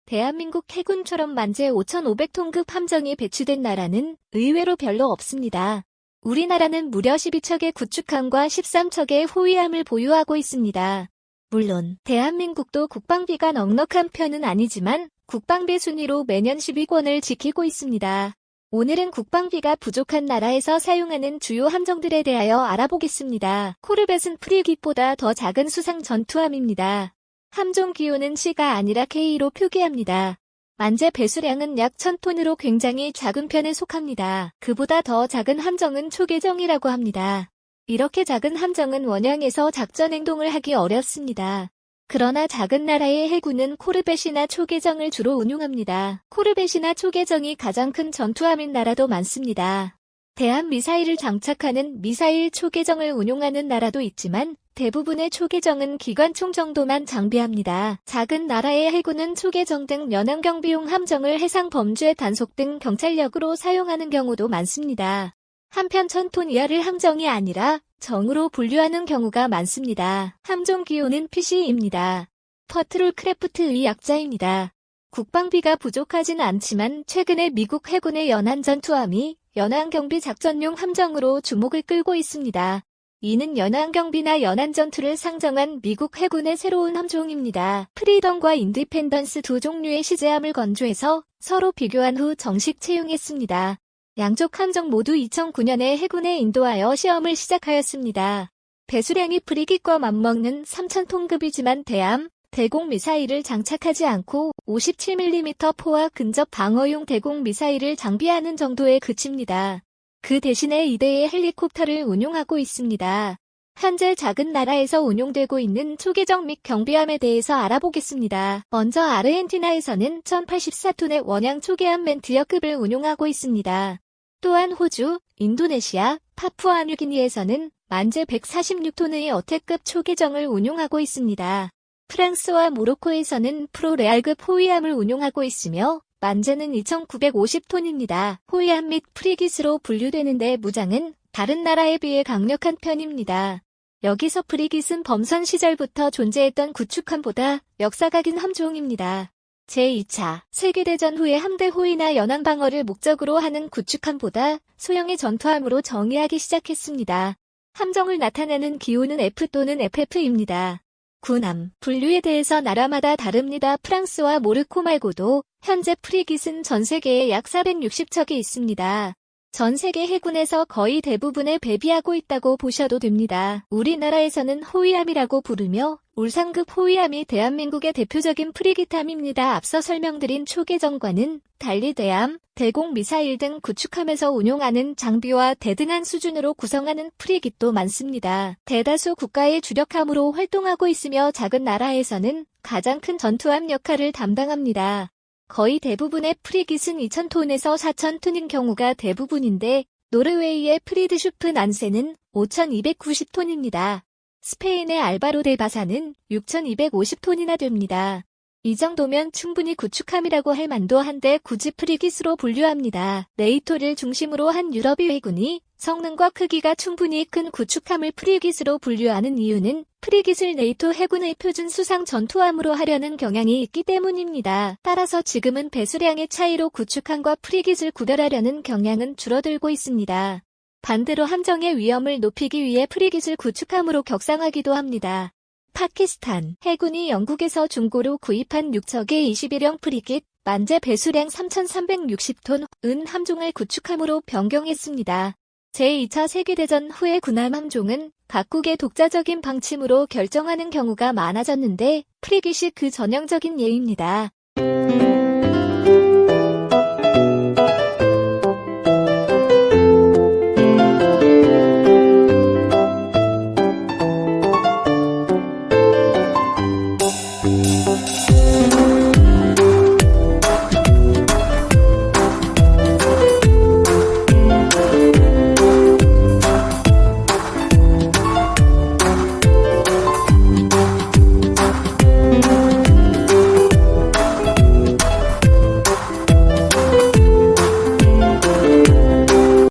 대한민국 해군처럼 만재 5,500톤급 함정이 배치된 나라는 의외로 별로 없습니다. 우리나라는 무려 12척의 구축함과 13척의 호위함을 보유하고 있습니다. 물론 대한민국도 국방비가 넉넉한 편은 아니지만 국방비 순위로 매년 10위권을 지키고 있습니다. 오늘은 국방비가 부족한 나라에서 사용하는 주요 함정들에 대하여 알아보겠습니다. 코르벳은 프리깃보다 더 작은 수상 전투함입니다. 함정 기호는 C가 아니라 K로 표기합니다. 만재 배수량은 약 1000톤으로 굉장히 작은 편에 속합니다. 그보다 더 작은 함정은 초계정이라고 합니다. 이렇게 작은 함정은 원양에서 작전 행동을 하기 어렵습니다. 그러나 작은 나라의 해군은 코르벳이나 초계정을 주로 운용합니다. 코르벳이나 초계정이 가장 큰 전투함인 나라도 많습니다. 대한미사일을 장착하는 미사일 초계정을 운용하는 나라도 있지만 대부분의 초계정은 기관총 정도만 장비합니다. 작은 나라의 해군은 초계정 등 연안경비용 함정을 해상 범죄 단속 등 경찰력으로 사용하는 경우도 많습니다. 한편 1000톤 이하를 함정이 아니라 정으로 분류하는 경우가 많습니다. 함정 기호는 PC입니다. 퍼트롤 크래프트의 약자입니다. 국방비가 부족하진 않지만 최근에 미국 해군의 연안 전투함이 연안경비 작전용 함정으로 주목을 끌고 있습니다. 이는 연안경비나 연안전투를 상정한 미국 해군의 새로운 함종입니다. 프리덤과 인디펜던스 두 종류의 시제함을 건조해서 서로 비교한 후 정식 채용했습니다. 양쪽 함정 모두 2009년에 해군에 인도하여 시험을 시작하였습니다. 배수량이 프리깃과 맞먹는 3000톤급이지만 대공 미사일을 장착하지 않고 57mm 포와 근접 방어용 대공 미사일을 장비하는 정도에 그칩니다. 그 대신에 2대의 헬리콥터를 운용하고 있습니다. 현재 작은 나라에서 운용되고 있는 초계정 및 경비함에 대해서 알아보겠습니다. 먼저 아르헨티나에서는 1084톤의 원양 초계함 멘티어급을 운용하고 있습니다. 또한 호주, 인도네시아, 파푸아뉴기니에서는 만재 146톤의 어택급 초계정을 운용하고 있습니다. 프랑스와 모로코에서는 프로레알급 호위함을 운용하고 있으며 만재는 2950톤입니다. 호위함 및 프리깃으로 분류되는데 무장은 다른 나라에 비해 강력한 편입니다. 여기서 프리깃은 범선 시절부터 존재했던 구축함보다 역사가 긴 함종입니다. 제2차 세계대전 후에 함대 호위나 연안 방어를 목적으로 하는 구축함보다 소형의 전투함으로 정의하기 시작했습니다. 함정을 나타내는 기호는 F 또는 FF입니다. 군함 분류에 대해서 나라마다 다릅니다. 프랑스와 모로코 말고도 현재 프리깃은 전 세계에 약 460척이 있습니다. 전 세계 해군에서 거의 대부분에 배비하고 있다고 보셔도 됩니다. 우리나라에서는 호위함이라고 부르며 울산급 호위함이 대한민국의 대표적인 프리깃함입니다. 앞서 설명드린 초계정과는 달리 대공 미사일 등 구축함에서 운용하는 장비와 대등한 수준으로 구성하는 프리깃도 많습니다. 대다수 국가의 주력함으로 활동하고 있으며 작은 나라에서는 가장 큰 전투함 역할을 담당합니다. 거의 대부분의 프리깃은 2000톤에서 4000톤인 경우가 대부분인데 노르웨이의 프리드슈프 난세는 5290톤입니다. 스페인의 알바로 데 바사는 6250톤이나 됩니다. 이 정도면 충분히 구축함이라고 할 만도 한데 굳이 프리깃으로 분류합니다. 네이토를 중심으로 한 유럽의 해군이 성능과 크기가 충분히 큰 구축함을 프리깃으로 분류하는 이유는 프리깃을 네이토 해군의 표준 수상 전투함으로 하려는 경향이 있기 때문입니다. 따라서 지금은 배수량의 차이로 구축함과 프리깃을 구별하려는 경향은 줄어들고 있습니다. 반대로 함정의 위험을 높이기 위해 프리깃을 구축함으로 격상하기도 합니다. 파키스탄 해군이 영국에서 중고로 구입한 6척의 21형 프리깃, 만재 배수량 3360톤, 은 함종을 구축함으로 변경했습니다. 제2차 세계대전 후의 군함 함종은 각국의 독자적인 방침으로 결정하는 경우가 많아졌는데 프리깃이 그 전형적인 예입니다.